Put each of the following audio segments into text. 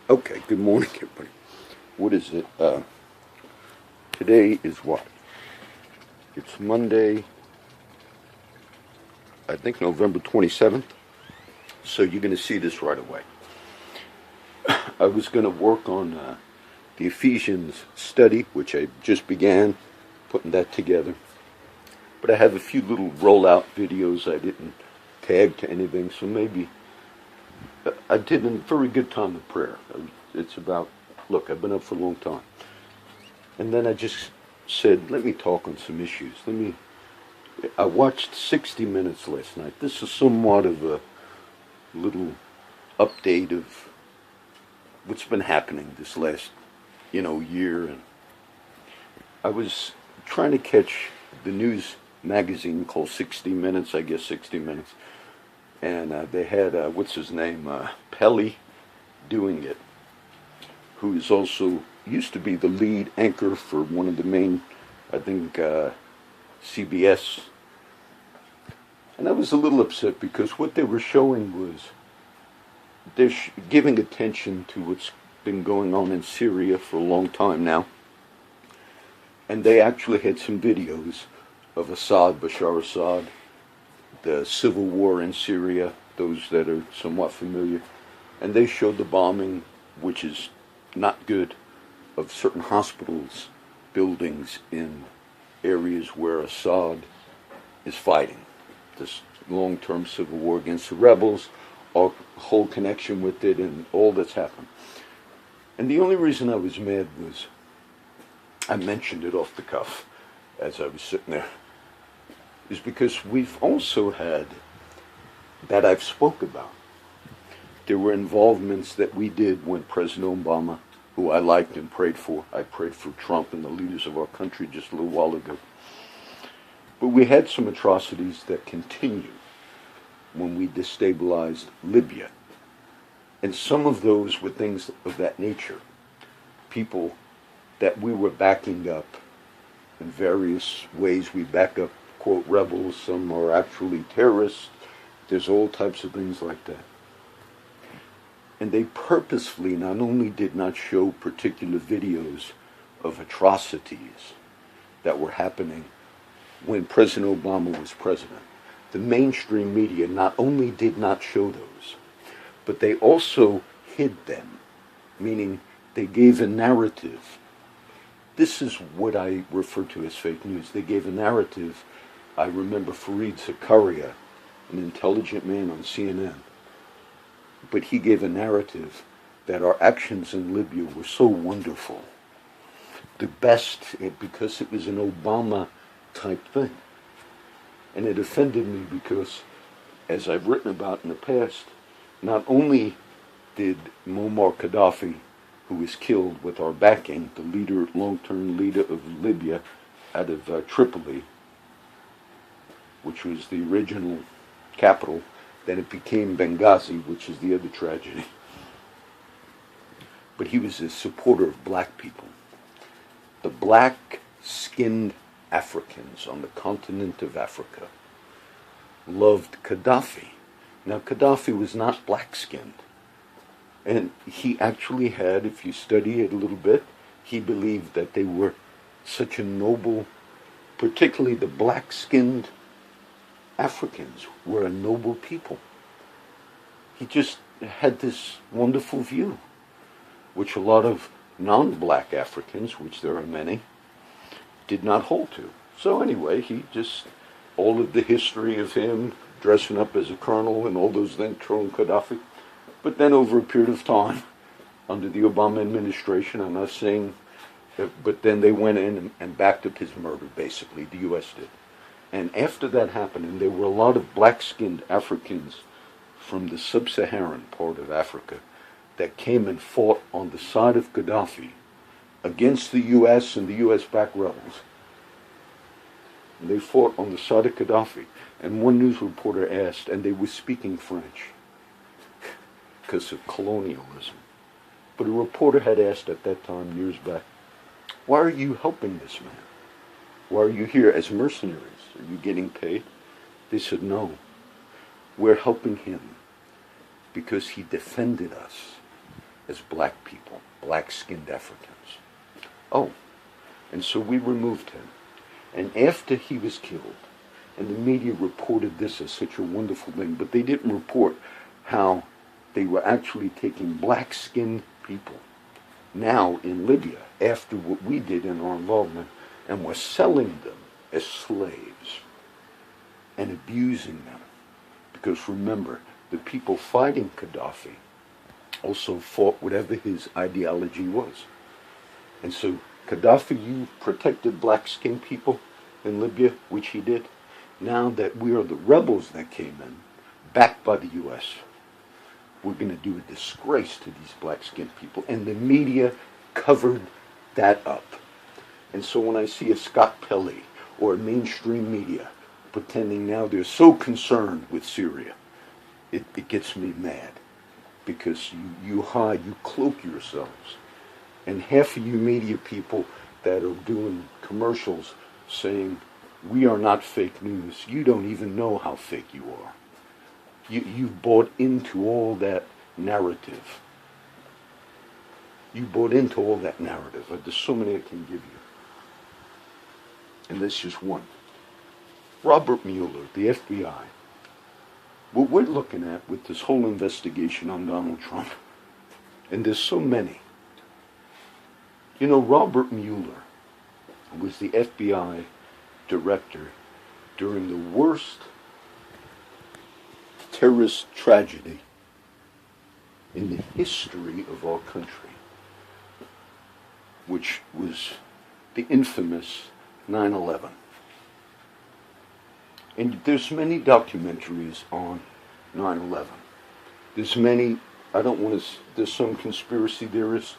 Okay, good morning, everybody. What is it? Today is what? It's Monday, I think November 27th. So you're going to see this right away. I was going to work on the Ephesians study, which I just began putting that together. But I have a few little rollout videos I didn't tag to anything, so maybe I did a very good time of prayer. It's about, look, I've been up for a long time. And then I just said, let me talk on some issues. I watched 60 Minutes last night. This is somewhat of a little update of what's been happening this last, year. And I was trying to catch the news magazine called 60 Minutes, I guess 60 Minutes. And they had, what's his name, Pelly doing it, who is also, used to be the lead anchor for one of the main, I think, CBS. And I was a little upset because what they were showing was they're giving attention to what's been going on in Syria for a long time now. And they actually had some videos of Bashar Assad, the civil war in Syria, those that are somewhat familiar. And they showed the bombing, which is not good, of certain hospitals, buildings in areas where Assad is fighting. This long-term civil war against the rebels, a whole connection with it and all that's happened. And the only reason I was mad was I mentioned it off the cuff as I was sitting there, is because we've also had, that I've spoke about, there were involvements that we did when President Obama, who I liked and prayed for, I prayed for Trump and the leaders of our country just a little while ago. But we had some atrocities that continue when we destabilized Libya. And some of those were things of that nature. People that we were backing up in various ways. We back up, quote, rebels. Some are actually terrorists. There's all types of things like that. And they purposefully not only did not show particular videos of atrocities that were happening when President Obama was president. The mainstream media not only did not show those, but they also hid them, meaning they gave a narrative. This is what I refer to as fake news. They gave a narrative. I remember Fareed Zakaria, an intelligent man on CNN, but he gave a narrative that our actions in Libya were so wonderful. The best, because it was an Obama type thing. And it offended me because, as I've written about in the past, not only did Muammar Gaddafi, who was killed with our backing, the leader, long-term leader of Libya out of Tripoli, which was the original capital, then it became Benghazi, which is the other tragedy. But he was a supporter of black people. The black-skinned Africans on the continent of Africa loved Gaddafi. Now, Gaddafi was not black-skinned. And he actually had, if you study it a little bit, he believed that they were such a noble, particularly the black-skinned Africans were a noble people. He just had this wonderful view, which a lot of non-black Africans, which there are many, did not hold to. So anyway, all of the history of him dressing up as a colonel and all those then throwing Gaddafi. But then over a period of time, under the Obama administration, I'm not saying, but then they went in and backed up his murder, basically, the U.S. did. And after that happened, and there were a lot of black-skinned Africans from the sub-Saharan part of Africa that came and fought on the side of Gaddafi against the U.S. and the U.S.-backed rebels. And they fought on the side of Gaddafi. And one news reporter asked, and they were speaking French because of colonialism. But a reporter had asked at that time, years back, why are you helping this man? Why are you here as mercenaries? Are you getting paid? They said, no. We're helping him because he defended us as black people, black-skinned Africans. Oh, and so we removed him. And after he was killed, and the media reported this as such a wonderful thing, but they didn't report how they were actually taking black-skinned people now in Libya after what we did in our involvement and were selling them as slaves and abusing them. Because remember, the people fighting Gaddafi also fought whatever his ideology was. And so Gaddafi, you protected black-skinned people in Libya, which he did. Now that we are the rebels that came in, backed by the U.S., we're going to do a disgrace to these black-skinned people. And the media covered that up. And so when I see a Scott Pelley or a mainstream media pretending now they're so concerned with Syria, it gets me mad. Because you hide, you cloak yourselves. And half of you media people that are doing commercials saying, we are not fake news, you don't even know how fake you are. You've bought into all that narrative. You bought into all that narrative. There's so many I can give you. And that's just one. Robert Mueller, the FBI. What we're looking at with this whole investigation on Donald Trump, and there's so many. You know, Robert Mueller was the FBI director during the worst terrorist tragedy in the history of our country, which was the infamous 9/11. And there's many documentaries on 9/11. There's many, there's some conspiracy theorists.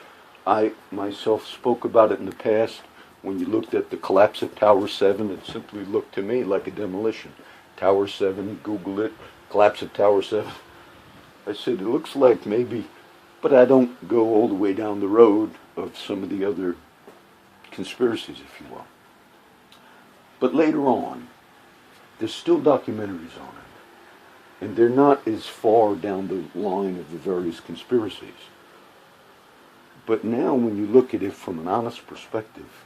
I myself spoke about it in the past. When you looked at the collapse of Tower 7, it simply looked to me like a demolition. Tower 7, Google it, collapse of Tower 7. I said, it looks like maybe, but I don't go all the way down the road of some of the other conspiracies, if you will. But later on, there's still documentaries on it. And they're not as far down the line of the various conspiracies. But now when you look at it from an honest perspective,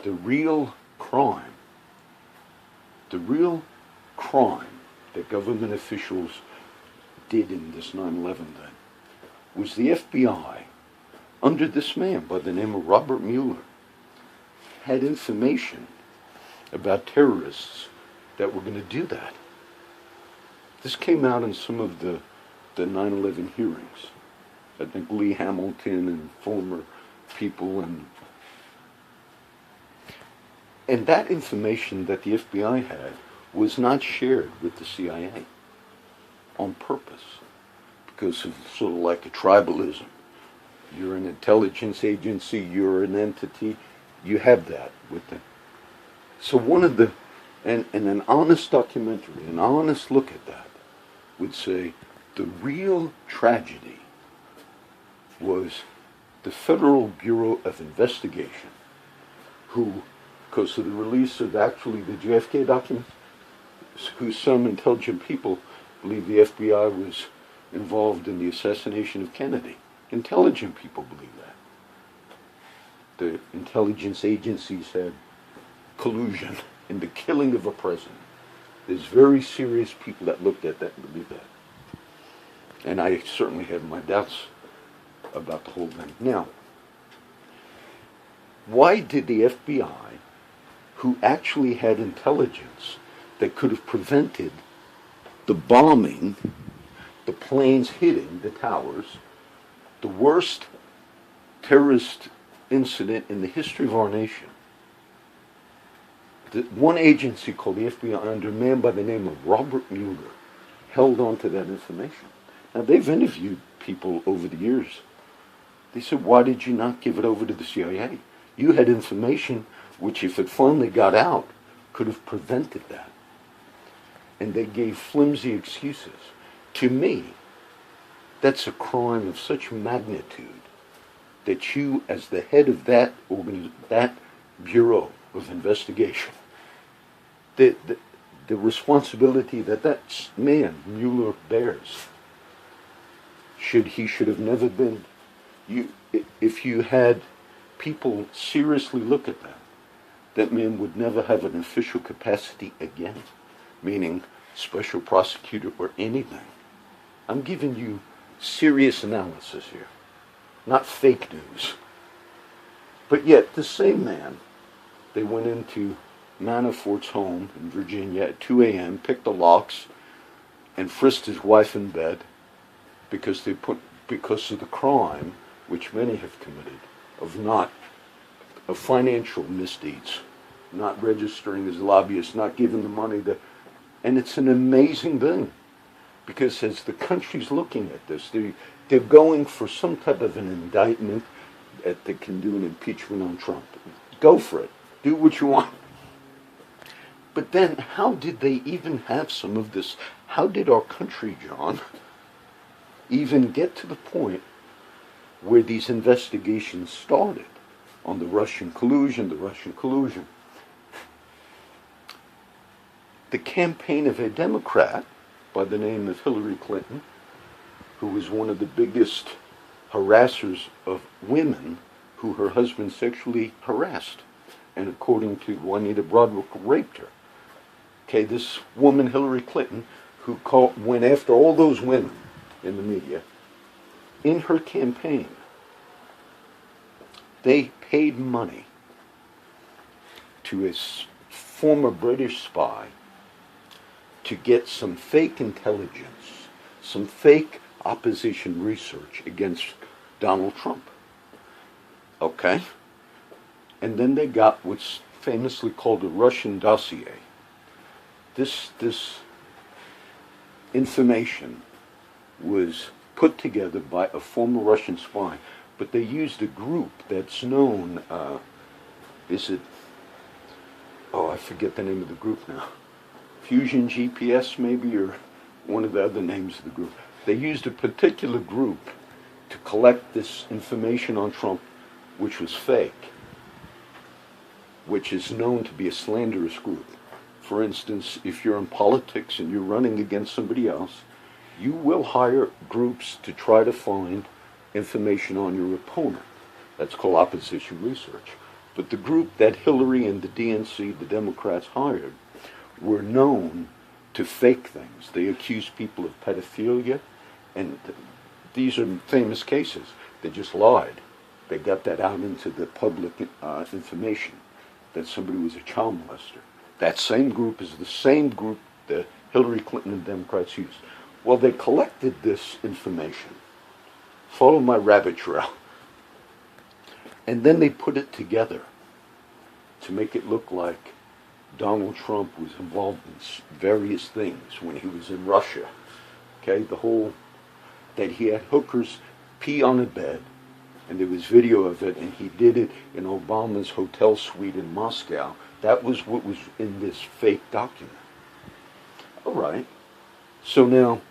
the real crime that government officials did in this 9/11 thing was the FBI, under this man by the name of Robert Mueller, had information about terrorists that were going to do that. This came out in some of the 9/11 hearings. I think Lee Hamilton and former people and that information that the FBI had was not shared with the CIA on purpose because of sort of like a tribalism. You're an intelligence agency, you're an entity, you have that with them. So one of the, and an honest documentary, an honest look at that would say the real tragedy was the Federal Bureau of Investigation, who, because of the release of actually the JFK documents, who some intelligent people believe the FBI was involved in the assassination of Kennedy. Intelligent people believe that. The intelligence agencies had collusion in the killing of a president. There's very serious people that looked at that and believe that. And I certainly have my doubts about the whole thing. Now, why did the FBI, who actually had intelligence that could have prevented the bombing, the planes hitting the towers, the worst terrorist incident in the history of our nation, one agency called the FBI, under a man by the name of Robert Mueller, held on to that information. Now, they've interviewed people over the years. They said, why did you not give it over to the CIA? You had information which, if it finally got out, could have prevented that. And they gave flimsy excuses. To me, that's a crime of such magnitude that you, as the head of that Bureau of Investigation, the responsibility that man, Mueller, bears, He should have never been. If you had people seriously look at that, that man would never have an official capacity again, meaning special prosecutor or anything. I'm giving you serious analysis here, not fake news. But yet, the same man, they went into Manafort's home in Virginia at 2 a.m., picked the locks, and frisked his wife in bed because of the crime which many have committed of financial misdeeds, not registering as lobbyists, not giving the money and it's an amazing thing, because as the country's looking at this, they're going for some type of an indictment that they can do an impeachment on Trump. Go for it. Do what you want. But then, how did they even have some of this? How did our country, John, even get to the point where these investigations started on the Russian collusion? The campaign of a Democrat by the name of Hillary Clinton, who was one of the biggest harassers of women who her husband sexually harassed, and according to Juanita Broaddrick, raped her. Okay, this woman, Hillary Clinton, who went after all those women in the media, in her campaign, they paid money to a former British spy to get some fake intelligence, some fake opposition research against Donald Trump. Okay? And then they got what's famously called a Russian dossier. This information was put together by a former Russian spy, but they used a group that's known, I forget the name of the group now. Fusion GPS maybe, or one of the other names of the group. They used a particular group to collect this information on Trump, which was fake, which is known to be a slanderous group. For instance, if you're in politics and you're running against somebody else, you will hire groups to try to find information on your opponent. That's called opposition research. But the group that Hillary and the DNC, the Democrats, hired, were known to fake things. They accused people of pedophilia, and these are famous cases. They just lied. They got that out into the public information, that somebody was a child molester. That same group is the same group that Hillary Clinton and Democrats used. Well, they collected this information. Follow my rabbit trail. And then they put it together to make it look like Donald Trump was involved in various things when he was in Russia. Okay, that he had hookers pee on a bed, and there was video of it, and he did it in Obama's hotel suite in Moscow. That was what was in this fake document. All right. So now,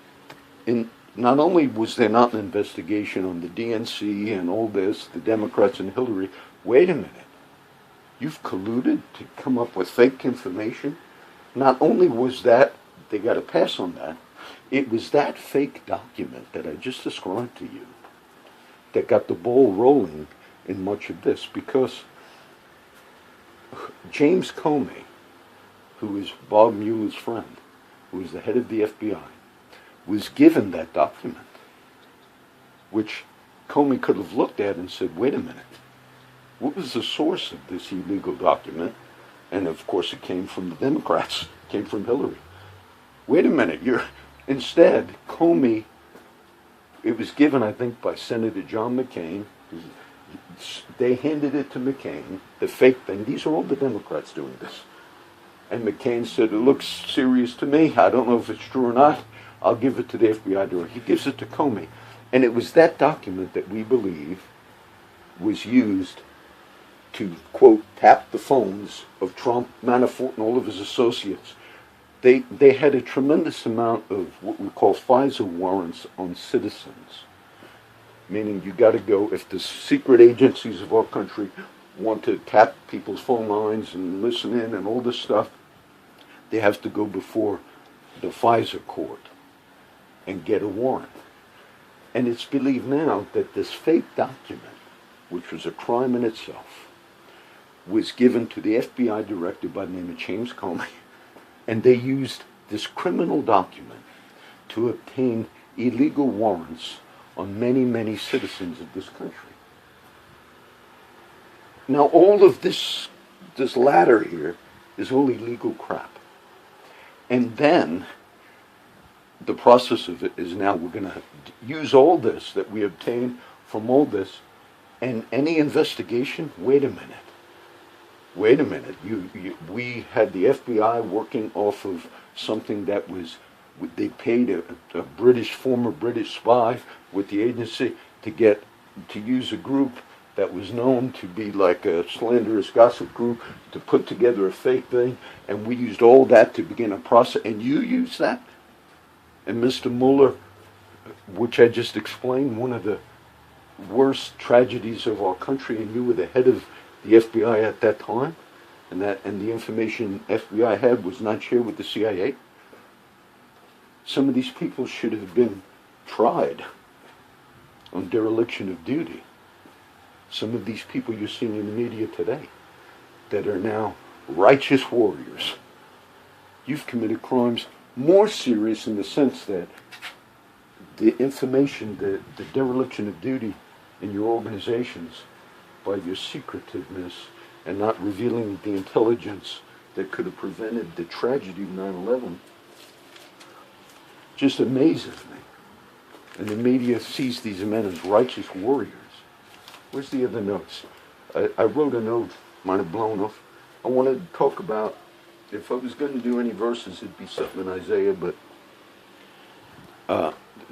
not only was there not an investigation on the DNC and all this, the Democrats and Hillary, wait a minute. You've colluded to come up with fake information? Not only was that, they got a pass on that, it was that fake document that I just described to you that got the ball rolling in much of this, because James Comey, who is Bob Mueller's friend, who was the head of the FBI, was given that document, which Comey could have looked at and said, wait a minute, what was the source of this illegal document? And of course it came from the Democrats, it came from Hillary. Wait a minute, instead, Comey, it was given, I think, by Senator John McCain. They handed it to McCain, the fake thing. These are all the Democrats doing this. And McCain said, it looks serious to me. I don't know if it's true or not. I'll give it to the FBI director. He gives it to Comey. And it was that document that we believe was used to, quote, tap the phones of Trump, Manafort, and all of his associates. They had a tremendous amount of what we call FISA warrants on citizens. Meaning you got to go, if the secret agencies of our country want to tap people's phone lines and listen in and all this stuff, they have to go before the FISA court and get a warrant. And it's believed now that this fake document, which was a crime in itself, was given to the FBI director by the name of James Comey, and they used this criminal document to obtain illegal warrants on many, many citizens of this country. Now, all of this latter here is only legal crap. And then the process of it is now we're going to use all this that we obtained from all this, and any investigation, wait a minute. We had the FBI working off of something that was, they paid a former British spy with the agency to use a group that was known to be like a slanderous gossip group to put together a fake thing, and we used all that to begin a process, and you used that? And Mr. Mueller, which I just explained, one of the worst tragedies of our country, and you were the head of the FBI at that time, and the information FBI had was not shared with the CIA. Some of these people should have been tried on dereliction of duty. Some of these people you're seeing in the media today that are now righteous warriors. You've committed crimes more serious in the sense that the information, the dereliction of duty in your organizations by your secretiveness and not revealing the intelligence that could have prevented the tragedy of 9/11 just amazes me. And the media sees these men as righteous warriors. Where's the other notes? I wrote a note, mine have blown off. I wanted to talk about, if I was going to do any verses, it'd be something in Isaiah, but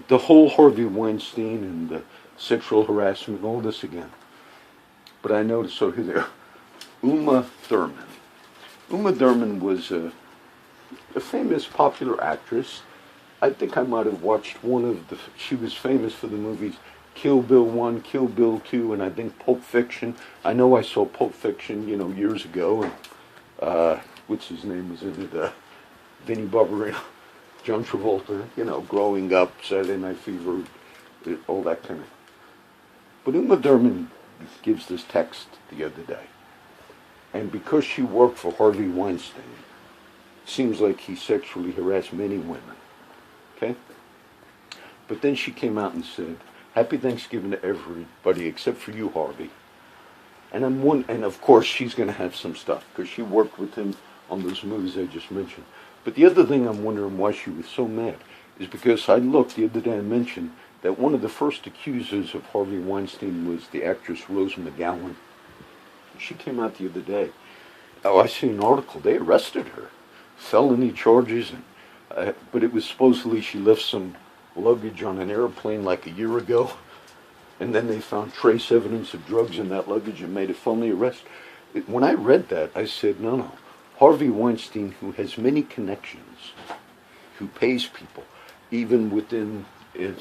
the whole Harvey Weinstein and the sexual harassment, all this again. But I noticed over there, Uma Thurman. Uma Thurman was a famous, popular actress. I think I might have watched she was famous for the movies Kill Bill 1, Kill Bill 2, and I think Pulp Fiction. I know I saw Pulp Fiction, years ago, and what's his name was in it? Vinnie Barbarino, John Travolta, growing up, Saturday Night Fever, all that kind of. But Uma Thurman gives this text the other day. And because she worked for Harvey Weinstein, it seems like he sexually harassed many women. Okay? But then she came out and said, Happy Thanksgiving to everybody except for you, Harvey. And of course she's going to have some stuff because she worked with him on those movies I just mentioned. But the other thing I'm wondering why she was so mad is because I looked the other day and mentioned that one of the first accusers of Harvey Weinstein was the actress Rose McGowan. She came out the other day. Oh, I see an article. They arrested her. Felony charges. But it was supposedly she left some luggage on an airplane like a year ago. And then they found trace evidence of drugs in that luggage and made a felony arrest. When I read that, I said, no. Harvey Weinstein, who has many connections, who pays people, even within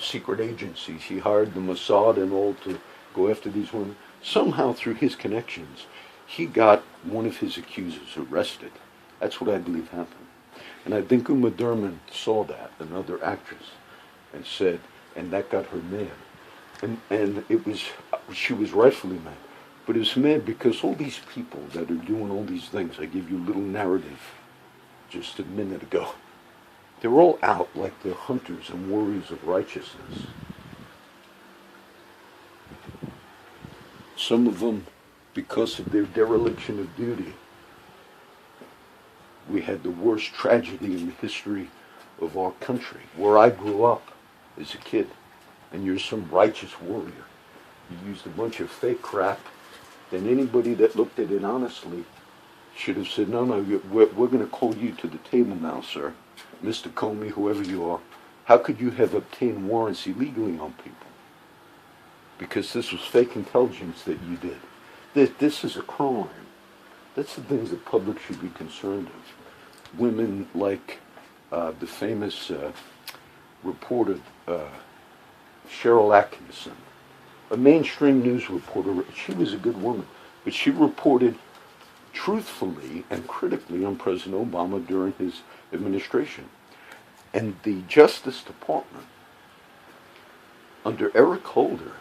secret agencies. He hired the Mossad and all to go after these women. Somehow, through his connections, he got one of his accusers arrested. That's what I believe happened. And I think Uma Thurman saw that, another actress, and said, and that got her mad. And she was rightfully mad. But it was mad because all these people that are doing all these things, I gave you a little narrative just a minute ago, they're all out like the hunters and warriors of righteousness. Some of them, because of their dereliction of duty, we had the worst tragedy in the history of our country, where I grew up as a kid, and you're some righteous warrior. You used a bunch of fake crap, then anybody that looked at it honestly should have said, no, we're going to call you to the table now, sir. Mr. Comey, whoever you are. How could you have obtained warrants illegally on people? Because this was fake intelligence that you did. This is a crime. That's the things the public should be concerned of. Women like the famous reporter Cheryl Atkinson, a mainstream news reporter. She was a good woman, but she reported truthfully and critically on President Obama during his administration. And the Justice Department under Eric Holder,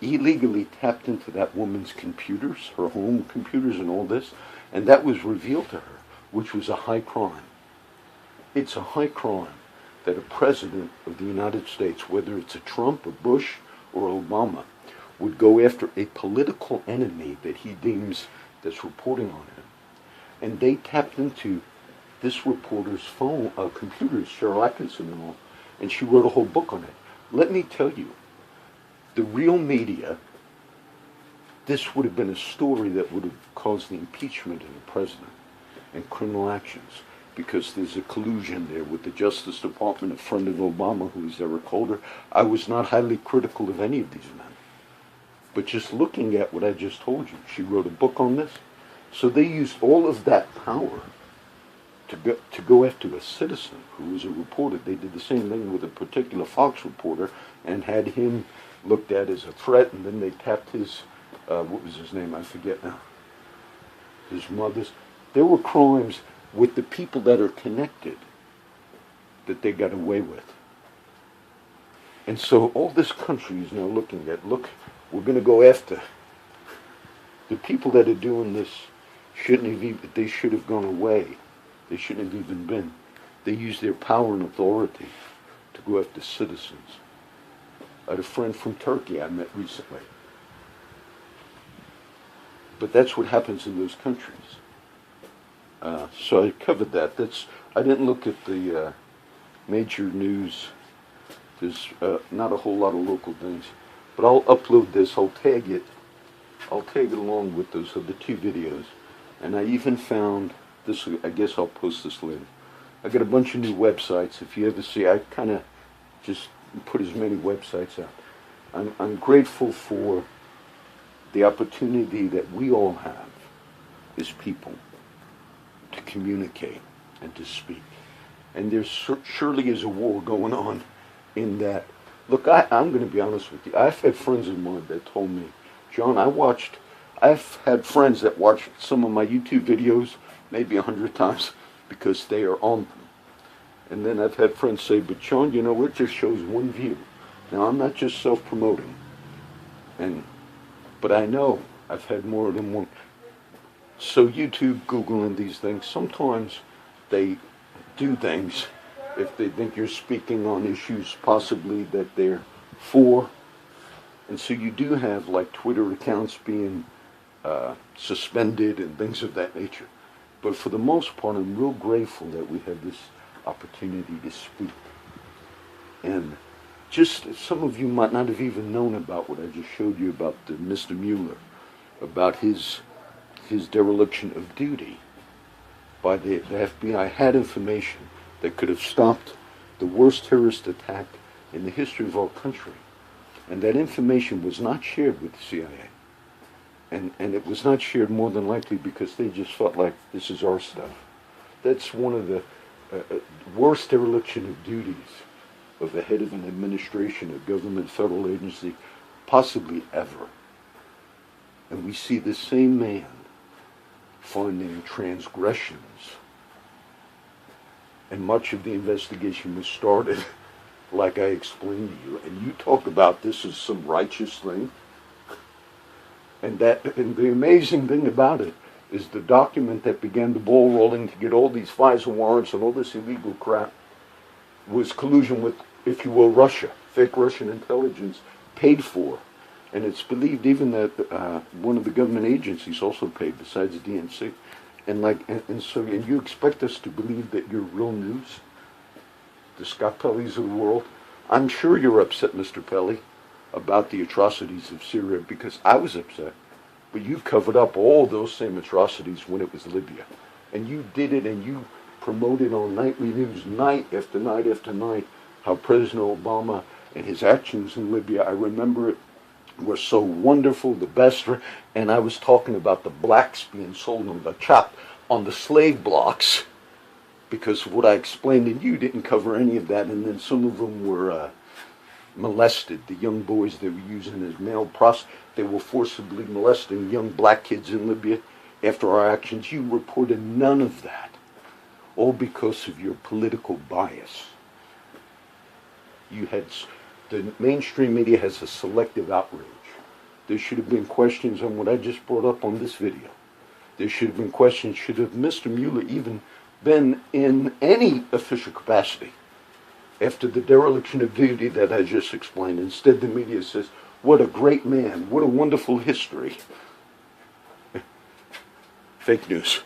illegally tapped into that woman's computers, her home computers and all this, and that was revealed to her, which was a high crime. It's a high crime that a president of the United States, whether it's a Trump, a Bush, or Obama, would go after a political enemy that he deems that's reporting on him. And they tapped into this reporter's phone, computers, Cheryl Atkinson and all, and she wrote a whole book on it. Let me tell you, the real media, this would have been a story that would have caused the impeachment of the president and criminal actions, because there's a collusion there with the Justice Department, a friend of Obama, who is Eric Holder. I was not highly critical of any of these men. But just looking at what I just told you, she wrote a book on this. So they used all of that power to go after a citizen who was a reporter. They did the same thing with a particular Fox reporter and had him looked at as a threat, and then they tapped his, what was his name? I forget now. His mother's. There were crimes with the people that are connected that they got away with. And so all this country is now looking at, look, we're going to go after the people that are doing this. They should have gone away. They shouldn't have even been. They use their power and authority to go after citizens. I had a friend from Turkey I met recently. But that's what happens in those countries. So I covered that. I didn't look at the major news. There's not a whole lot of local things. But I'll upload this. I'll tag it along with those other two videos. And I even found this. I guess I'll post this later. I got a bunch of new websites. If you ever see, I kind of just put as many websites out. I'm grateful for the opportunity that we all have as people to communicate and to speak. And there surely is a war going on in that. Look, I'm going to be honest with you. I've had friends of mine that told me, John, I've had friends that watched some of my YouTube videos maybe 100 times because they are on them. And then I've had friends say, but John, you know, it just shows one view. Now, I'm not just self-promoting. But I know I've had more than one. So YouTube, Google, and these things, sometimes they do things if they think you're speaking on issues possibly that they're for. And so you do have like Twitter accounts being suspended and things of that nature. But for the most part, I'm real grateful that we have this opportunity to speak. And just some of you might not have even known about what I just showed you about Mr. Mueller, about his dereliction of duty by the FBI. Had information that could have stopped the worst terrorist attack in the history of our country. And that information was not shared with the CIA. And it was not shared more than likely because they just felt like this is our stuff. That's one of the worst dereliction of duties of the head of an administration, a government, federal agency, possibly ever. And we see the same man finding transgressions. And much of the investigation was started, like I explained to you. And you talk about this as some righteous thing. And the amazing thing about it is the document that began the ball rolling to get all these FISA warrants and all this illegal crap was collusion with, if you will, Russia. Fake Russian intelligence paid for. And it's believed even that one of the government agencies also paid, besides the DNC. And you expect us to believe that you're real news? The Scott Pelley's of the world? I'm sure you're upset, Mr. Pelley, about the atrocities of Syria, because I was upset. But you covered up all those same atrocities when it was Libya. And you did it, and you promoted on nightly news, night after night after night, how President Obama and his actions in Libya, I remember it, were so wonderful, the best. And I was talking about the blacks being sold on the chop on the slave blocks, because of what I explained, and you didn't cover any of that. And then some of them were molested. The young boys they were using as male prostitutes, they were forcibly molesting young black kids in Libya after our actions. You reported none of that, all because of your political bias. You had The mainstream media has a selective outrage. There should have been questions on what I just brought up on this video. There should have been questions, should have Mr. Mueller even been in any official capacity after the dereliction of duty that I just explained? Instead, the media says, what a great man, what a wonderful history. Fake news.